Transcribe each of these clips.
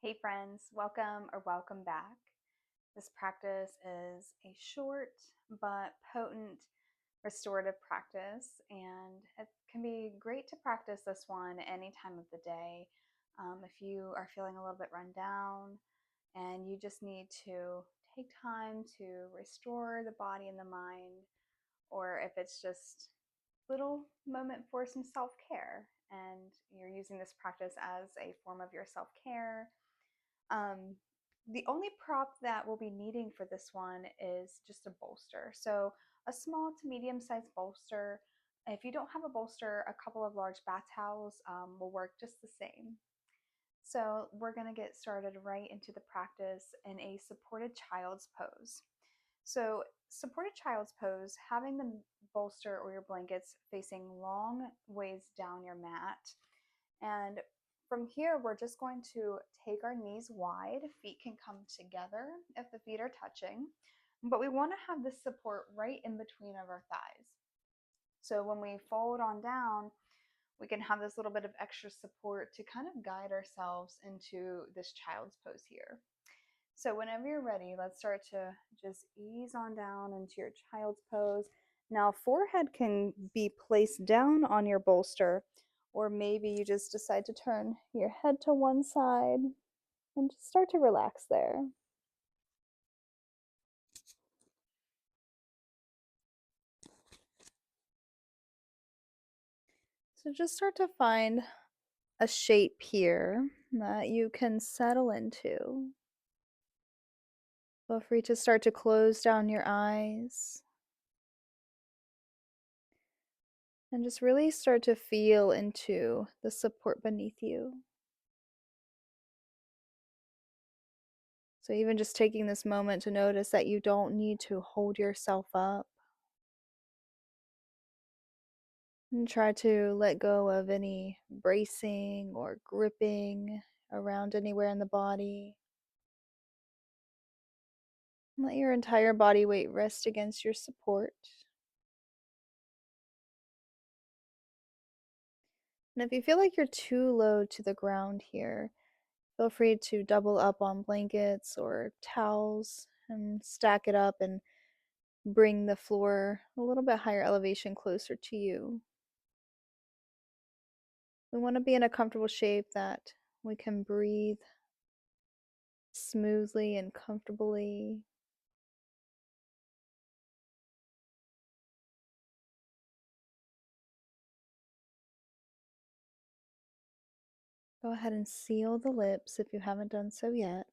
Hey friends, welcome back. This practice is a short but potent restorative practice, and it can be great to practice this one any time of the day. If you are feeling a little bit run down and you just need to take time to restore the body and the mind, or if it's just a little moment for some self-care and you're using this practice as a form of your self-care. um, the only prop that we'll be needing for this one is just a bolster. So a small to medium sized bolster. If you don't have a bolster, a couple of large bath towels will work just the same. So we're going to get started right into the practice in a supported child's pose. So supported child's pose, having the bolster or your blankets facing long ways down your mat, and from here, we're just going to take our knees wide. Feet can come together if the feet are touching, but we want to have this support right in between of our thighs. So when we fold on down, we can have this little bit of extra support to kind of guide ourselves into this child's pose here. So whenever you're ready, let's start to just ease on down into your child's pose. Now, forehead can be placed down on your bolster, or maybe you just decide to turn your head to one side and just start to relax there. So just start to find a shape here that you can settle into. Feel free to start to close down your eyes and just really start to feel into the support beneath you. So even just taking this moment to notice that you don't need to hold yourself up, and try to let go of any bracing or gripping around anywhere in the body. Let your entire body weight rest against your support. And if you feel like you're too low to the ground here, feel free to double up on blankets or towels and stack it up and bring the floor a little bit higher elevation closer to you. We want to be in a comfortable shape that we can breathe smoothly and comfortably. Go ahead and seal the lips if you haven't done so yet.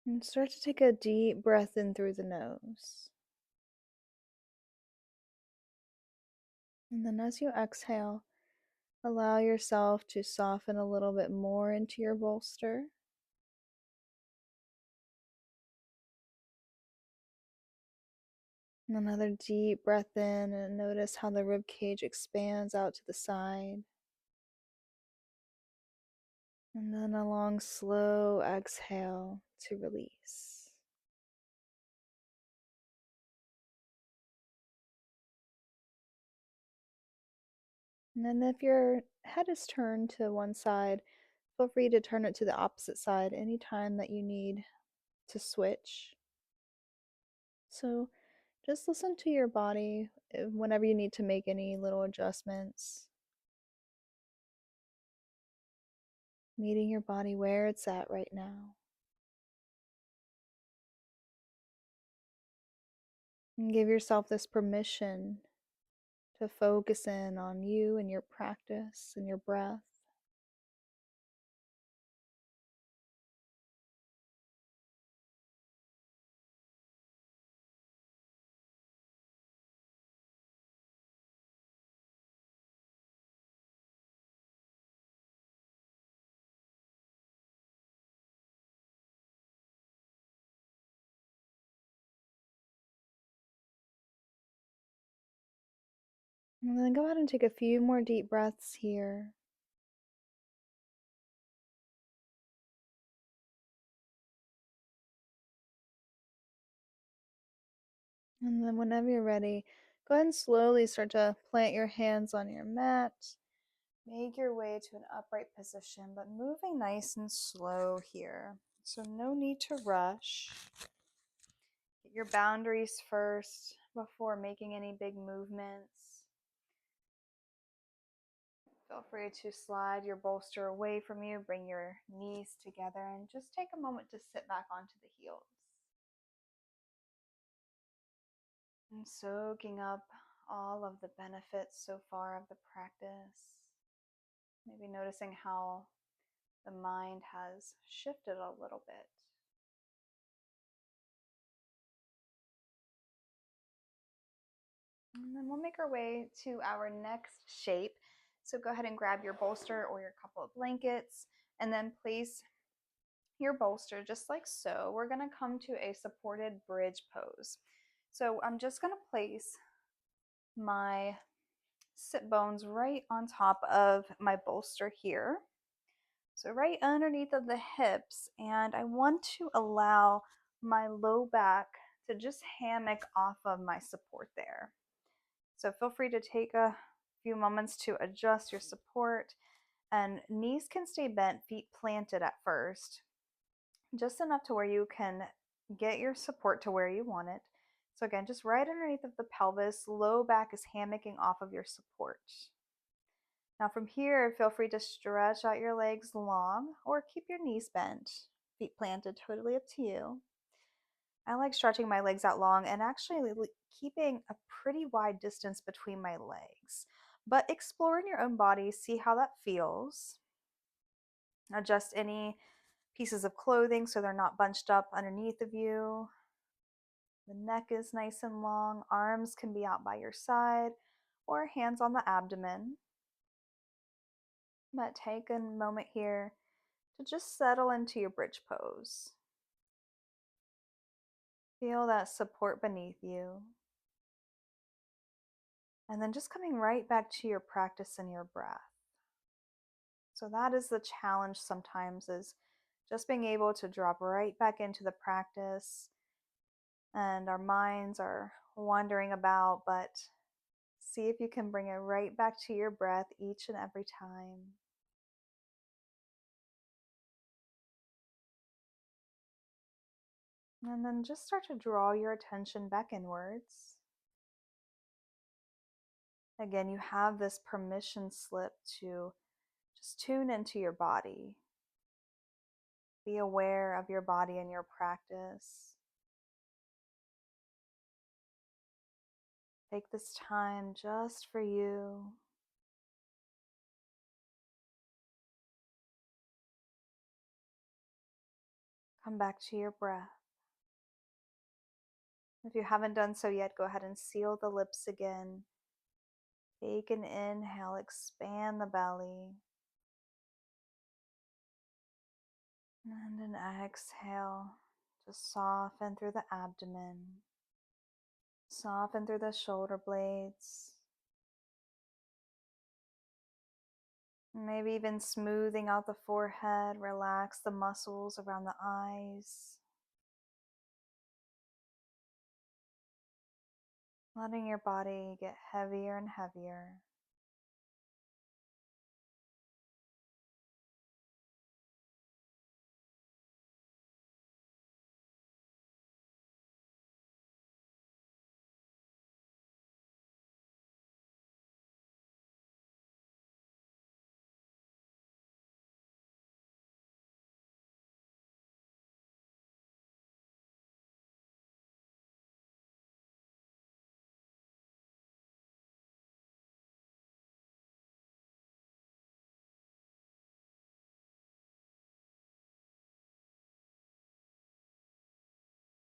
And start to take a deep breath in through the nose. And then as you exhale, allow yourself to soften a little bit more into your bolster. And another deep breath in, and notice how the rib cage expands out to the side. And then a long, slow exhale to release. And then if your head is turned to one side, feel free to turn it to the opposite side anytime that you need to switch. So just listen to your body whenever you need to make any little adjustments, meeting your body where it's at right now. And give yourself this permission to focus in on you and your practice and your breath. And then go ahead and take a few more deep breaths here. And then whenever you're ready, go ahead and slowly start to plant your hands on your mat. Make your way to an upright position, but moving nice and slow here. So no need to rush. Get your boundaries first before making any big movements. Feel free to slide your bolster away from you, bring your knees together, and just take a moment to sit back onto the heels. And soaking up all of the benefits so far of the practice. Maybe noticing how the mind has shifted a little bit. And then we'll make our way to our next shape. So go ahead and grab your bolster or your couple of blankets and then place your bolster just like so. We're going to come to a supported bridge pose. So I'm just going to place my sit bones right on top of my bolster here. So right underneath of the hips, and I want to allow my low back to just hammock off of my support there. So feel free to take a few moments to adjust your support, and knees can stay bent, feet planted at first, just enough to where you can get your support to where you want it. So again, just right underneath of the pelvis, low back is hammocking off of your support. Now from here, feel free to stretch out your legs long or keep your knees bent, feet planted, totally up to you. I like stretching my legs out long and actually keeping a pretty wide distance between my legs. But explore in your own body, see how that feels. Adjust any pieces of clothing so they're not bunched up underneath of you. The neck is nice and long, arms can be out by your side or hands on the abdomen. But take a moment here to just settle into your bridge pose. Feel that support beneath you. And then just coming right back to your practice and your breath. So that is the challenge sometimes, is just being able to drop right back into the practice, and our minds are wandering about, but see if you can bring it right back to your breath each and every time. And then just start to draw your attention back inwards. Again, you have this permission slip to just tune into your body. Be aware of your body and your practice. Take this time just for you. Come back to your breath. If you haven't done so yet, go ahead and seal the lips again. Take an inhale, expand the belly. And an exhale, just soften through the abdomen. Soften through the shoulder blades. Maybe even smoothing out the forehead, relax the muscles around the eyes. Letting your body get heavier and heavier.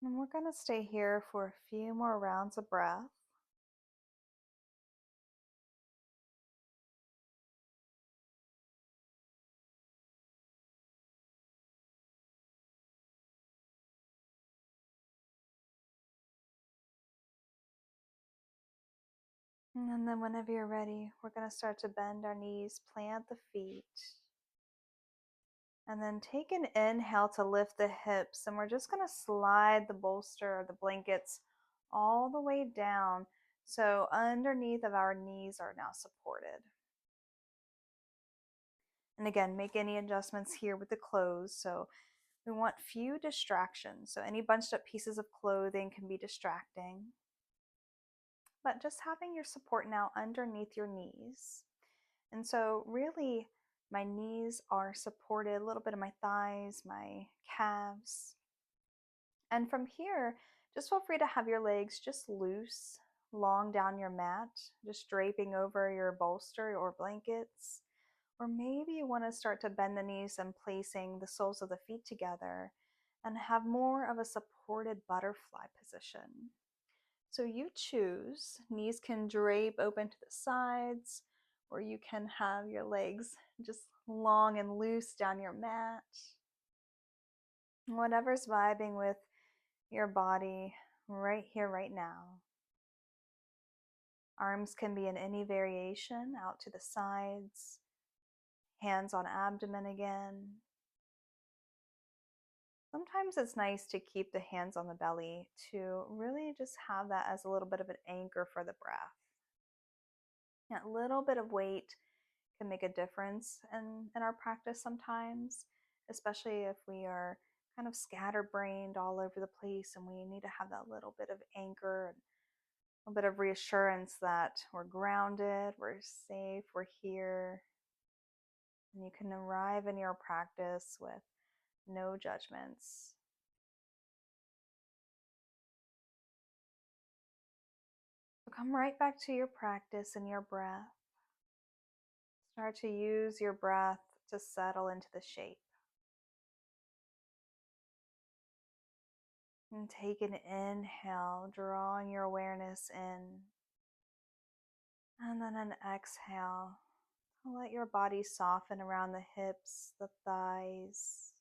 And we're going to stay here for a few more rounds of breath. And then whenever you're ready, we're going to start to bend our knees, plant the feet. And then take an inhale to lift the hips. And we're just going to slide the bolster or the blankets all the way down. So underneath of our knees are now supported. And again, make any adjustments here with the clothes. So we want few distractions. So any bunched up pieces of clothing can be distracting. But just having your support now underneath your knees. And so really my knees are supported, a little bit of my thighs, my calves. And from here, just feel free to have your legs just loose, long down your mat, just draping over your bolster or blankets. Or maybe you want to start to bend the knees and placing the soles of the feet together and have more of a supported butterfly position. So you choose. Knees can drape open to the sides, or you can have your legs just long and loose down your mat. Whatever's vibing with your body right here, right now. Arms can be in any variation out to the sides, hands on abdomen again. Sometimes it's nice to keep the hands on the belly to really just have that as a little bit of an anchor for the breath. A little bit of weight can make a difference in our practice sometimes, especially if we are kind of scatterbrained all over the place and we need to have that little bit of anchor, a bit of reassurance that we're grounded, we're safe, we're here. And you can arrive in your practice with no judgments. So come right back to your practice and your breath. Start to use your breath to settle into the shape. And take an inhale, drawing your awareness in. And then an exhale. Let your body soften around the hips, the thighs.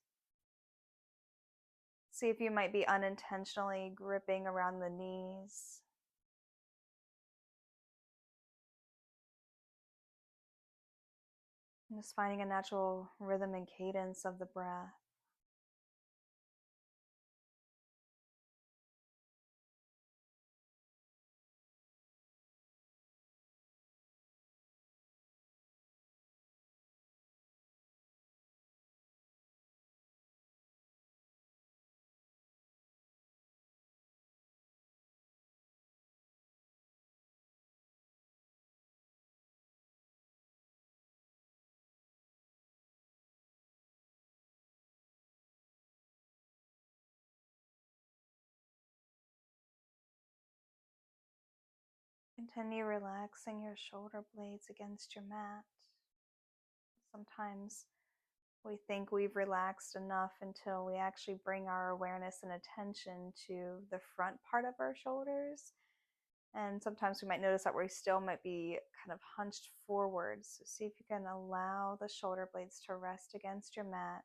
See if you might be unintentionally gripping around the knees. And just finding a natural rhythm and cadence of the breath. Continue relaxing your shoulder blades against your mat. Sometimes we think we've relaxed enough until we actually bring our awareness and attention to the front part of our shoulders. And sometimes we might notice that we still might be kind of hunched forward. So see if you can allow the shoulder blades to rest against your mat.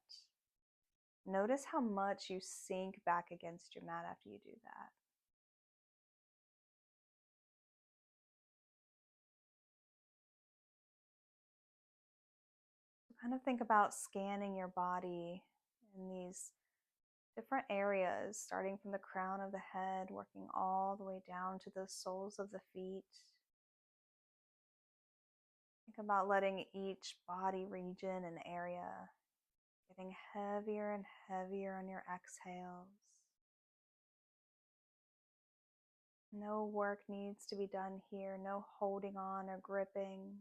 Notice how much you sink back against your mat after you do that. Kind of think about scanning your body in these different areas, starting from the crown of the head, working all the way down to the soles of the feet. Think about letting each body region and area getting heavier and heavier on your exhales. No work needs to be done here, no holding on or gripping.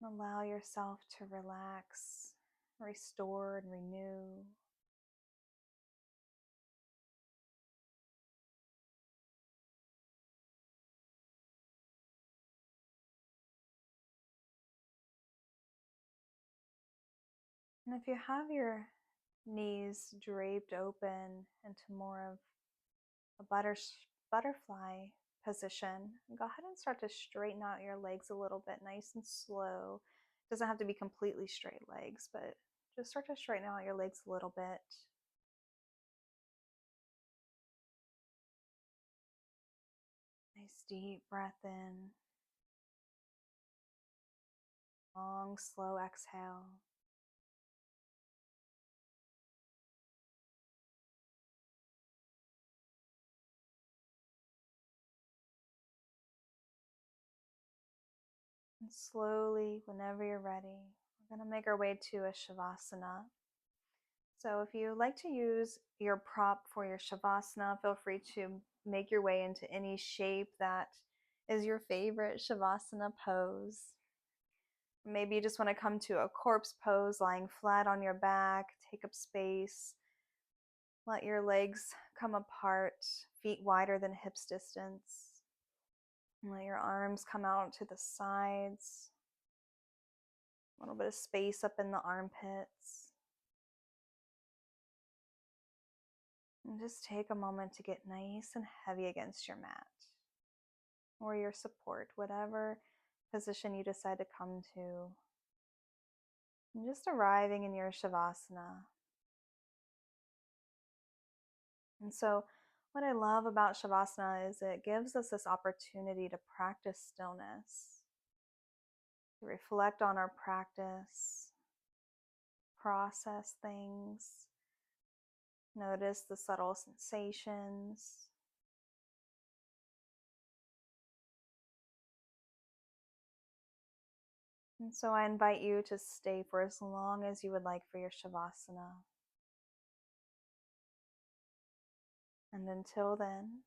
Allow yourself to relax, restore, and renew. And if you have your knees draped open into more of a butterfly position, go ahead and start to straighten out your legs a little bit, nice and slow. It doesn't have to be completely straight legs, but just start to straighten out your legs a little bit. Nice deep breath in. Long, slow exhale. And slowly, whenever you're ready, we're going to make our way to a Shavasana. So if you like to use your prop for your Shavasana, feel free to make your way into any shape that is your favorite Shavasana pose. Maybe you just want to come to a corpse pose, lying flat on your back, take up space. Let your legs come apart, feet wider than hips distance. And let your arms come out to the sides. A little bit of space up in the armpits. And just take a moment to get nice and heavy against your mat or your support, whatever position you decide to come to. And just arriving in your Shavasana. And so, what I love about Shavasana is it gives us this opportunity to practice stillness, to reflect on our practice, process things, notice the subtle sensations. And so I invite you to stay for as long as you would like for your Shavasana. And until then,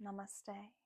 namaste.